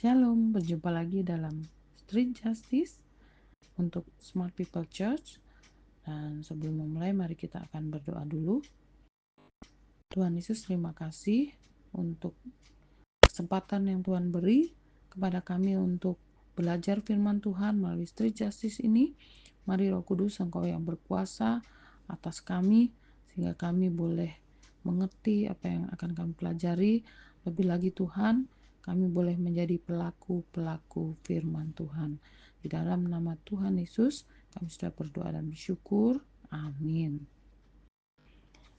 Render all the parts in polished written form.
Shalom, berjumpa lagi dalam Street Justice untuk Smart People Church. Dan sebelum memulai, mari kita akan berdoa dulu. Tuhan Yesus, terima kasih untuk kesempatan yang Tuhan beri kepada kami untuk belajar firman Tuhan melalui Street Justice ini. Mari Roh Kudus, Engkau yang berkuasa atas kami, sehingga kami boleh mengerti apa yang akan kami pelajari. Lebih lagi Tuhan, kami boleh menjadi pelaku-pelaku firman Tuhan. Di dalam nama Tuhan Yesus, kami sudah berdoa dan bersyukur. Amin.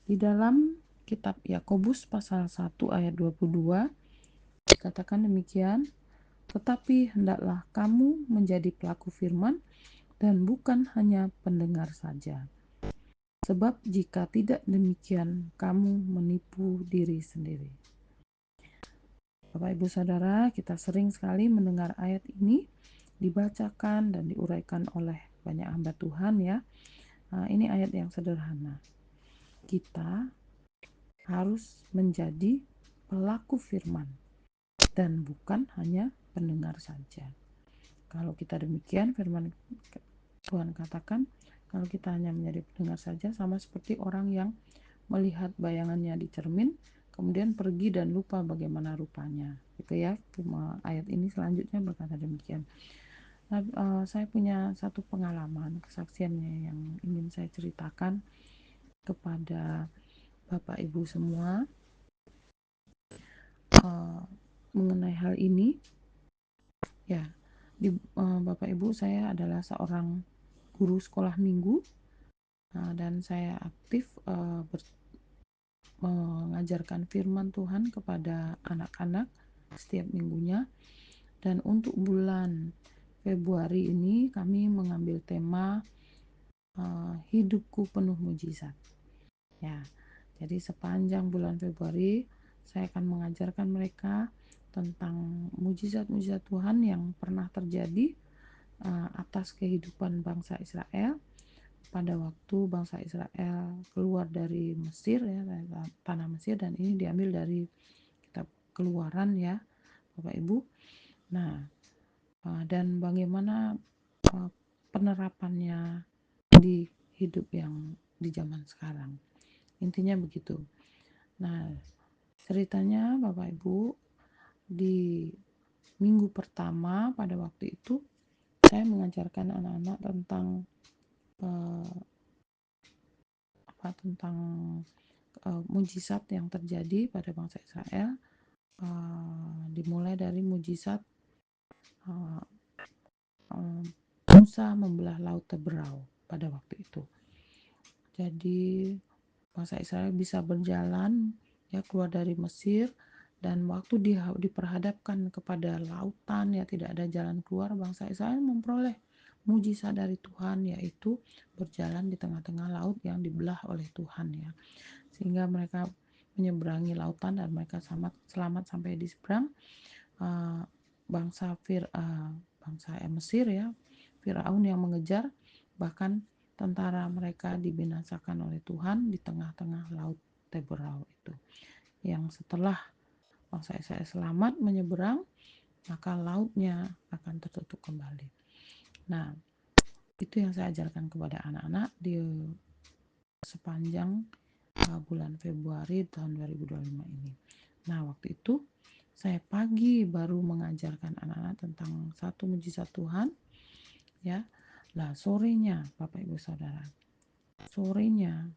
Di dalam kitab Yakobus pasal 1 ayat 22, dikatakan demikian, tetapi hendaklah kamu menjadi pelaku firman dan bukan hanya pendengar saja. Sebab jika tidak demikian, kamu menipu diri sendiri. Bapak Ibu Saudara, kita sering sekali mendengar ayat ini dibacakan dan diuraikan oleh banyak hamba Tuhan ya. Ini ayat yang sederhana. Kita harus menjadi pelaku firman dan bukan hanya pendengar saja. Kalau kita demikian, firman Tuhan katakan, kalau kita hanya menjadi pendengar saja, sama seperti orang yang melihat bayangannya di cermin, kemudian pergi dan lupa bagaimana rupanya, gitu ya. Ayat ini selanjutnya berkata demikian. Nah, saya punya satu pengalaman, kesaksiannya yang ingin saya ceritakan kepada Bapak Ibu semua mengenai hal ini. Ya, Bapak Ibu, saya adalah seorang guru sekolah minggu, dan saya aktif mengajarkan firman Tuhan kepada anak-anak setiap minggunya. Dan untuk bulan Februari ini kami mengambil tema hidupku penuh mujizat. Ya, jadi sepanjang bulan Februari saya akan mengajarkan mereka tentang mujizat-mujizat Tuhan yang pernah terjadi atas kehidupan bangsa Israel pada waktu bangsa Israel keluar dari Mesir ya, tanah Mesir, dan ini diambil dari kitab Keluaran ya Bapak Ibu. Nah, dan bagaimana penerapannya di hidup yang di zaman sekarang. Intinya begitu. Nah, ceritanya Bapak Ibu, di minggu pertama pada waktu itu saya mengajarkan anak-anak tentang mujizat yang terjadi pada bangsa Israel, dimulai dari mujizat Musa membelah laut Teberau pada waktu itu. Jadi bangsa Israel bisa berjalan ya keluar dari Mesir, dan waktu diperhadapkan kepada lautan ya tidak ada jalan keluar, bangsa Israel memperoleh mujizat dari Tuhan, yaitu berjalan di tengah-tengah laut yang dibelah oleh Tuhan ya, sehingga mereka menyeberangi lautan dan mereka selamat sampai di seberang. Bangsa Mesir ya, Firaun yang mengejar, bahkan tentara mereka dibinasakan oleh Tuhan di tengah-tengah laut Teberau itu. Yang setelah bangsa Israel selamat menyeberang, maka lautnya akan tertutup kembali. Nah, itu yang saya ajarkan kepada anak-anak di sepanjang bulan Februari tahun 2025 ini. Nah, waktu itu saya pagi baru mengajarkan anak-anak tentang satu mujizat Tuhan ya. Lah sorenya Bapak Ibu Saudara, sorenya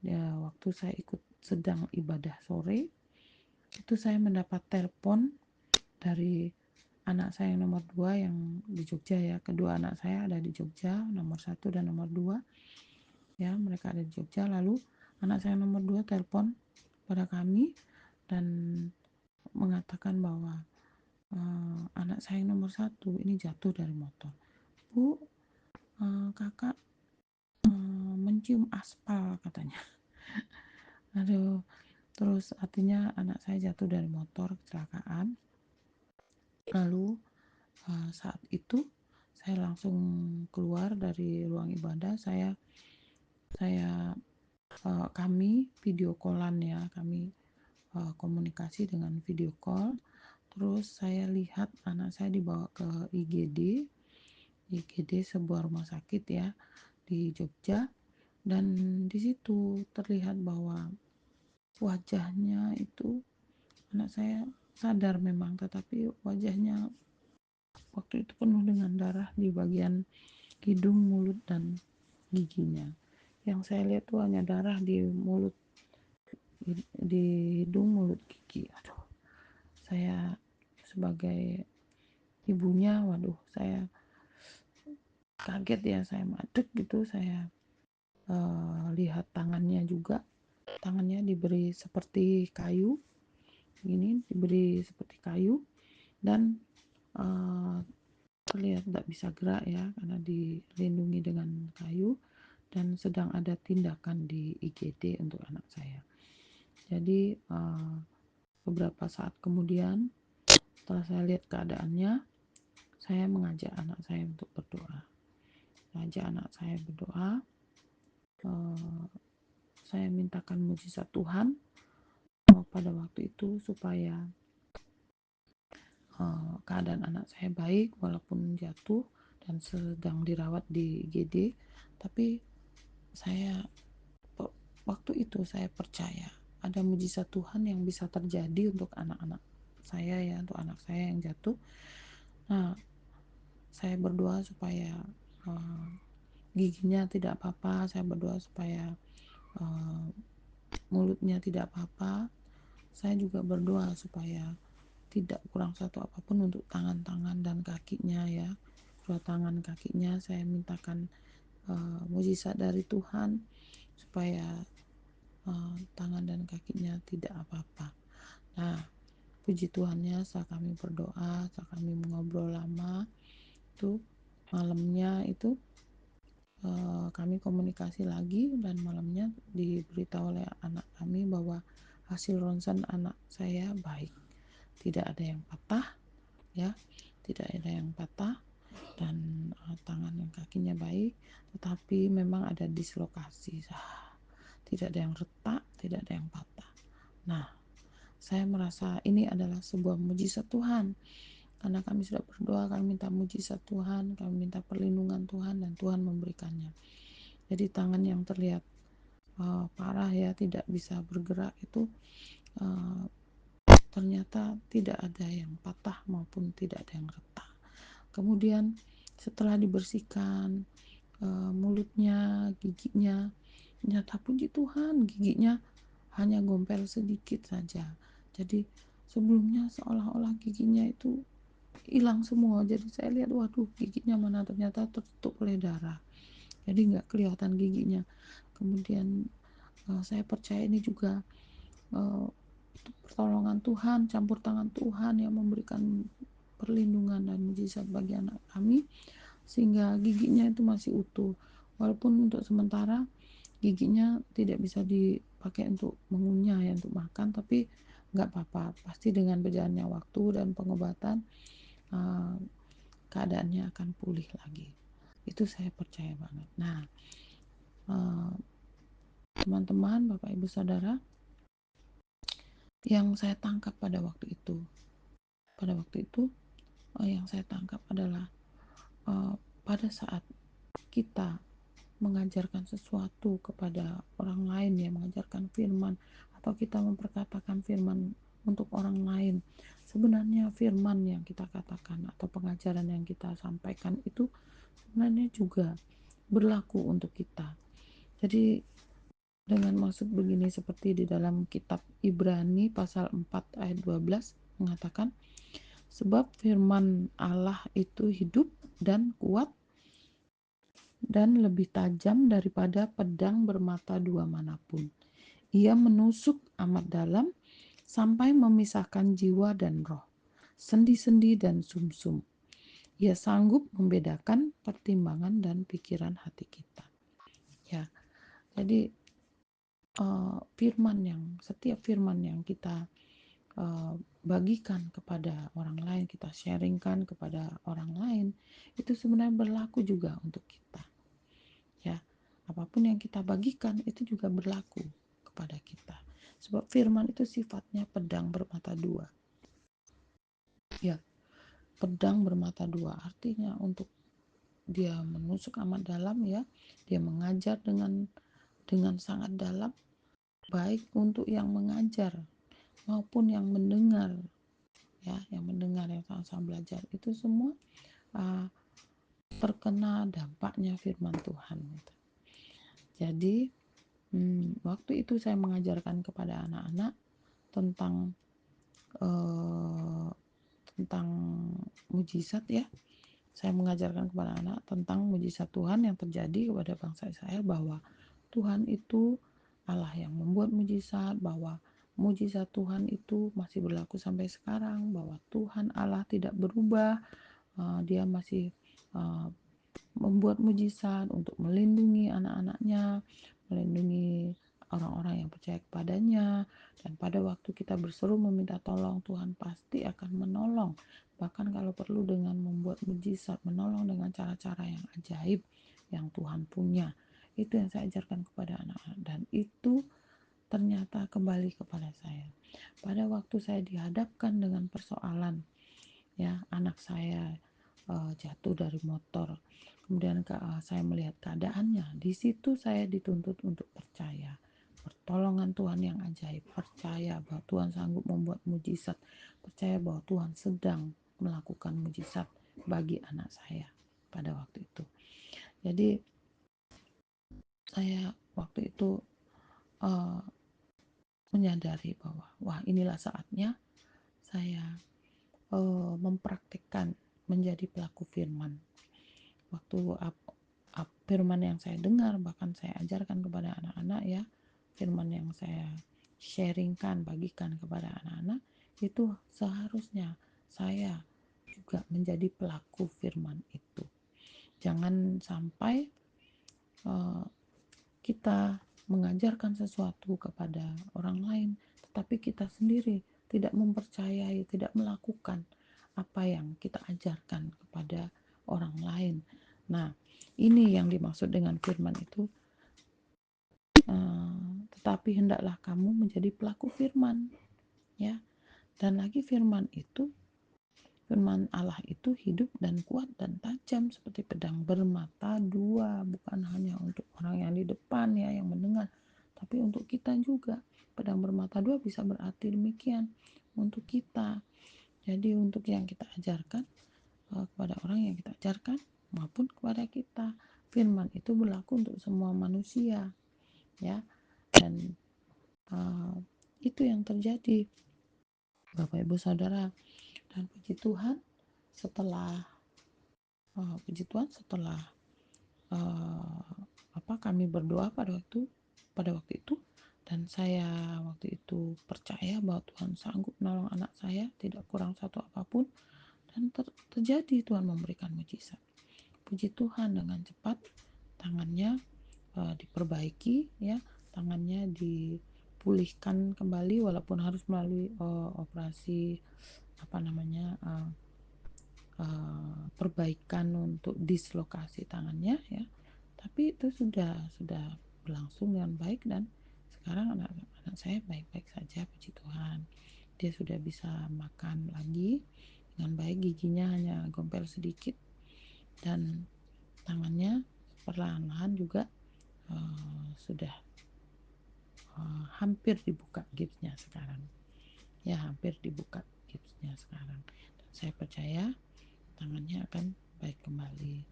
ya, waktu saya ikut sedang ibadah sore itu saya mendapat telepon dari anak saya yang nomor 2 yang di Jogja ya. Kedua anak saya ada di Jogja, nomor 1 dan nomor 2 ya, mereka ada di Jogja. Lalu anak saya nomor 2 telepon pada kami dan mengatakan bahwa anak saya yang nomor 1 ini jatuh dari motor. Bu, kakak mencium aspal katanya. Aduh, terus artinya anak saya jatuh dari motor, kecelakaan. Lalu saat itu saya langsung keluar dari ruang ibadah. Kami video callan ya, kami komunikasi dengan video call. Terus saya lihat anak saya dibawa ke IGD sebuah rumah sakit ya di Jogja, dan di situ terlihat bahwa wajahnya itu anak saya sadar memang, tetapi wajahnya waktu itu penuh dengan darah di bagian hidung, mulut, dan giginya. Yang saya lihat tuh hanya darah di mulut, di hidung, mulut, gigi. Aduh, saya sebagai ibunya, waduh, saya kaget ya, saya madek gitu. Saya lihat tangannya juga, tangannya diberi seperti kayu, ini diberi seperti kayu, dan terlihat tidak bisa gerak ya, karena dilindungi dengan kayu, dan sedang ada tindakan di IGD untuk anak saya. Jadi beberapa saat kemudian, setelah saya lihat keadaannya, saya mengajak anak saya untuk berdoa. Saya mintakan mujizat Tuhan pada waktu itu supaya keadaan anak saya baik walaupun jatuh dan sedang dirawat di IGD. Tapi saya waktu itu saya percaya ada mujizat Tuhan yang bisa terjadi untuk anak-anak saya ya, untuk anak saya yang jatuh. Nah, saya berdoa supaya giginya tidak apa-apa, saya berdoa supaya mulutnya tidak apa-apa. Saya juga berdoa supaya tidak kurang satu apapun untuk tangan-tangan dan kakinya ya. Kedua tangan kakinya saya mintakan mujizat dari Tuhan supaya tangan dan kakinya tidak apa-apa. Nah, puji Tuhannya setelah kami berdoa, setelah kami mengobrol lama, itu malamnya itu kami komunikasi lagi, dan malamnya diberitahu oleh anak kami bahwa hasil ronsen anak saya baik, tidak ada yang patah ya, tidak ada yang patah, dan tangan dan kakinya baik, tetapi memang ada dislokasi, tidak ada yang retak, tidak ada yang patah. Nah, saya merasa ini adalah sebuah mujizat Tuhan, karena kami sudah berdoa, kami minta mujizat Tuhan, kami minta perlindungan Tuhan, dan Tuhan memberikannya. Jadi tangan yang terlihat parah ya, tidak bisa bergerak itu ternyata tidak ada yang patah maupun tidak ada yang retak. Kemudian setelah dibersihkan mulutnya, giginya, ternyata puji Tuhan giginya hanya gompel sedikit saja. Jadi sebelumnya seolah-olah giginya itu hilang semua. Jadi saya lihat, waduh, giginya mana, ternyata tertutup oleh darah. Jadi nggak kelihatan giginya. Kemudian saya percaya ini juga pertolongan Tuhan, campur tangan Tuhan yang memberikan perlindungan dan mujizat bagi anak kami, sehingga giginya itu masih utuh. Walaupun untuk sementara giginya tidak bisa dipakai untuk mengunyah ya, untuk makan, tapi nggak apa-apa, pasti dengan berjalannya waktu dan pengobatan keadaannya akan pulih lagi. Itu saya percaya banget. Nah, teman-teman, Bapak Ibu Saudara, yang saya tangkap pada waktu itu yang saya tangkap adalah pada saat kita mengajarkan sesuatu kepada orang lain ya, mengajarkan firman, atau kita memperkatakan firman untuk orang lain, sebenarnya firman yang kita katakan atau pengajaran yang kita sampaikan itu sebenarnya juga berlaku untuk kita. Jadi dengan maksud begini, seperti di dalam kitab Ibrani pasal 4 ayat 12 mengatakan, sebab firman Allah itu hidup dan kuat dan lebih tajam daripada pedang bermata dua manapun. Ia menusuk amat dalam sampai memisahkan jiwa dan roh, sendi-sendi dan sumsum. Ia sanggup membedakan pertimbangan dan pikiran hati kita. Ya, jadi setiap firman yang kita bagikan kepada orang lain, kita sharingkan kepada orang lain, itu sebenarnya berlaku juga untuk kita. Ya, apapun yang kita bagikan itu juga berlaku kepada kita. Sebab firman itu sifatnya pedang bermata dua. Ya, pedang bermata dua artinya untuk dia menusuk amat dalam, ya, dia mengajar dengan sangat dalam, baik untuk yang mengajar maupun yang mendengar, ya, yang mendengar, yang sama-sama belajar, itu semua uh, terkena dampaknya firman Tuhan gitu. Jadi waktu itu saya mengajarkan kepada anak-anak tentang uh, tentang mujizat, ya. Saya mengajarkan kepada anak tentang mujizat Tuhan yang terjadi kepada bangsa Israel, bahwa Tuhan itu Allah yang membuat mujizat, bahwa mujizat Tuhan itu masih berlaku sampai sekarang, bahwa Tuhan Allah tidak berubah, dia masih uh, membuat mujizat untuk melindungi anak-anaknya, melindungi orang-orang yang percaya kepadanya, dan pada waktu kita berseru meminta tolong, Tuhan pasti akan menolong, bahkan kalau perlu dengan membuat mujizat, menolong dengan cara-cara yang ajaib yang Tuhan punya. Itu yang saya ajarkan kepada anak-anak, dan itu ternyata kembali kepada saya. Pada waktu saya dihadapkan dengan persoalan, ya, anak saya jatuh dari motor, kemudian saya melihat keadaannya, di situ saya dituntut untuk percaya pertolongan Tuhan yang ajaib, percaya bahwa Tuhan sanggup membuat mujizat, percaya bahwa Tuhan sedang melakukan mujizat bagi anak saya pada waktu itu. Jadi saya waktu itu uh, menyadari bahwa wah, inilah saatnya saya mempraktikkan menjadi pelaku firman. Waktu firman yang saya dengar, bahkan saya ajarkan kepada anak-anak, ya, firman yang saya sharingkan, bagikan kepada anak-anak, itu seharusnya saya juga menjadi pelaku firman itu. Jangan sampai uh, kita mengajarkan sesuatu kepada orang lain, tetapi kita sendiri tidak mempercayai, tidak melakukan apa yang kita ajarkan kepada orang lain. Nah, ini yang dimaksud dengan firman itu. Tetapi hendaklah kamu menjadi pelaku firman, ya. Dan lagi firman itu, firman Allah itu hidup dan kuat dan tajam seperti pedang bermata dua, bukan hanya untuk orang yang di depan, ya, yang mendengar, tapi untuk kita juga. Pedang bermata dua bisa berarti demikian untuk kita. Jadi untuk yang kita ajarkan kepada orang yang kita ajarkan maupun kepada kita, firman itu berlaku untuk semua manusia, ya. Dan itu yang terjadi, Bapak Ibu Saudara. Dan puji Tuhan, setelah uh, kami berdoa pada waktu itu, dan saya waktu itu percaya bahwa Tuhan sanggup menolong anak saya, tidak kurang satu apapun, dan terjadi, Tuhan memberikan mujizat. Puji Tuhan, dengan cepat tangannya diperbaiki, ya, tangannya dipulihkan kembali, walaupun harus melalui operasi perbaikan untuk dislokasi tangannya, ya, tapi itu sudah berlangsung dengan baik, dan sekarang anak saya baik-baik saja, puji Tuhan. Dia sudah bisa makan lagi dengan baik, giginya hanya gompel sedikit, dan tangannya perlahan-lahan juga sudah hampir dibuka gipsnya sekarang, ya, hampir dibuka gipsnya sekarang, dan saya percaya tangannya akan baik kembali.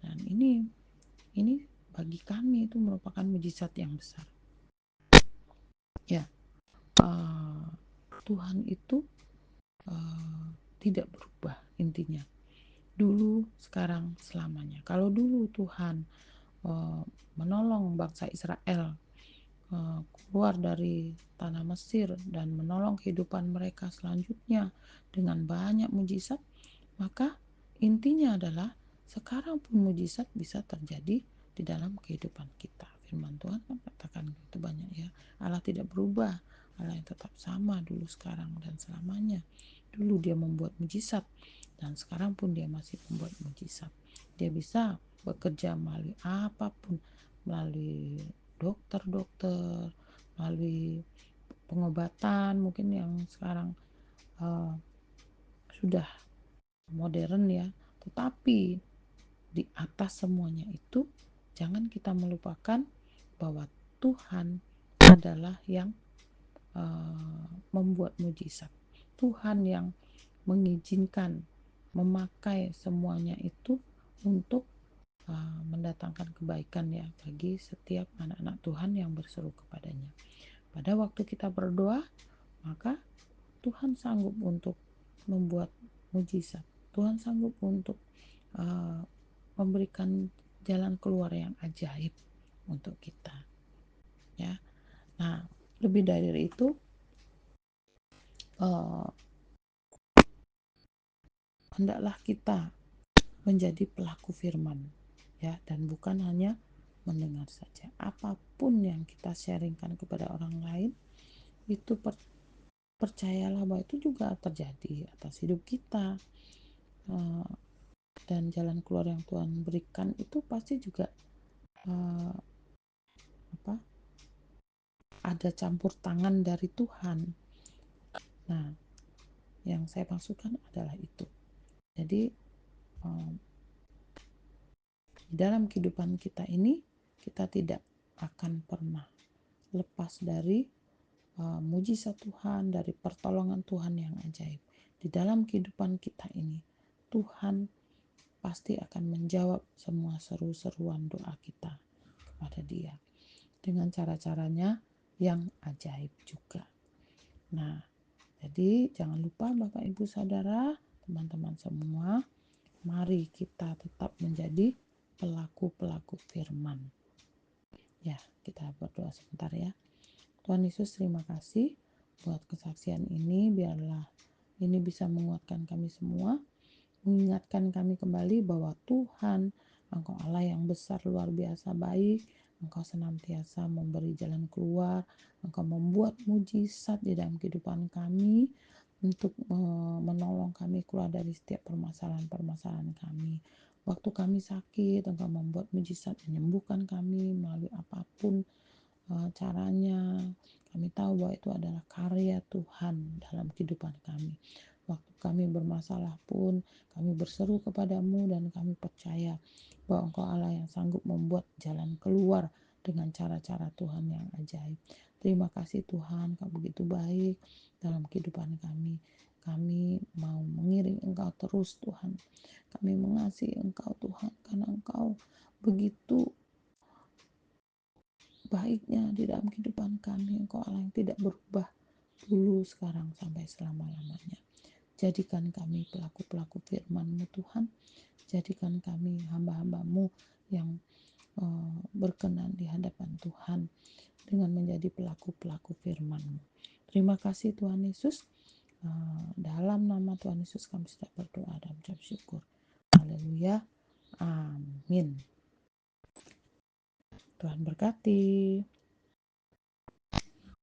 Dan ini bagi kami itu merupakan mujizat yang besar, ya. Tuhan itu tidak berubah, intinya, dulu, sekarang, selamanya. Kalau dulu Tuhan menolong bangsa Israel keluar dari tanah Mesir dan menolong kehidupan mereka selanjutnya dengan banyak mujizat, maka intinya adalah sekarang pun mujizat bisa terjadi di dalam kehidupan kita. Firman Tuhan kan katakan itu banyak, ya. Allah tidak berubah, Allah yang tetap sama dulu, sekarang, dan selamanya. Dulu dia membuat mujizat, dan sekarang pun dia masih membuat mujizat. Dia bisa bekerja melalui apapun, melalui dokter-dokter, melalui pengobatan mungkin yang sekarang sudah modern ya, tetapi di atas semuanya itu jangan kita melupakan bahwa Tuhan adalah yang membuat mujizat. Tuhan yang mengizinkan memakai semuanya itu untuk mendatangkan kebaikan ya bagi setiap anak-anak Tuhan yang berseru kepadanya. Pada waktu kita berdoa, maka Tuhan sanggup untuk membuat mujizat. Tuhan sanggup untuk uh, memberikan jalan keluar yang ajaib untuk kita. Ya, nah lebih dari itu, uh, hendaklah kita menjadi pelaku firman, ya, dan bukan hanya mendengar saja. Apapun yang kita sharingkan kepada orang lain, itu percayalah bahwa itu juga terjadi atas hidup kita. Dan jalan keluar yang Tuhan berikan itu pasti juga uh, apa ada campur tangan dari Tuhan. Nah, yang saya maksudkan adalah itu. Jadi di dalam kehidupan kita ini kita tidak akan pernah lepas dari mujizat Tuhan, dari pertolongan Tuhan yang ajaib. Di dalam kehidupan kita ini, Tuhan pasti akan menjawab semua seru-seruan doa kita kepada Dia dengan cara-caranya yang ajaib juga. Nah, jadi jangan lupa Bapak Ibu Saudara, teman-teman semua, mari kita tetap menjadi pelaku-pelaku firman. Ya, kita berdoa sebentar ya. Tuhan Yesus, terima kasih buat kesaksian ini. Biarlah ini bisa menguatkan kami semua, mengingatkan kami kembali bahwa Tuhan, Engkau Allah yang besar, luar biasa baik. Engkau senantiasa memberi jalan keluar. Engkau membuat mujizat di dalam kehidupan kami untuk menolong kami keluar dari setiap permasalahan-permasalahan kami. Waktu kami sakit, Engkau membuat mujizat menyembuhkan kami melalui apapun caranya. Kami tahu bahwa itu adalah karya Tuhan dalam kehidupan kami. Waktu kami bermasalah pun kami berseru kepadamu dan kami percaya bahwa Engkau Allah yang sanggup membuat jalan keluar dengan cara-cara Tuhan yang ajaib. Terima kasih Tuhan, Kau begitu baik dalam kehidupan kami. Kami mau mengiring Engkau terus Tuhan. Kami mengasihi Engkau Tuhan karena Engkau begitu baiknya di dalam kehidupan kami. Engkau Allah yang tidak berubah dulu, sekarang, sampai selama-lamanya. Jadikan kami pelaku-pelaku firman-Mu Tuhan. Jadikan kami hamba-hamba-Mu yang berkenan di hadapan Tuhan dengan menjadi pelaku-pelaku firman-Mu. Terima kasih Tuhan Yesus. Dalam nama Tuhan Yesus kami sudah berdoa dan ucap syukur. Haleluya. Amin. Tuhan berkati.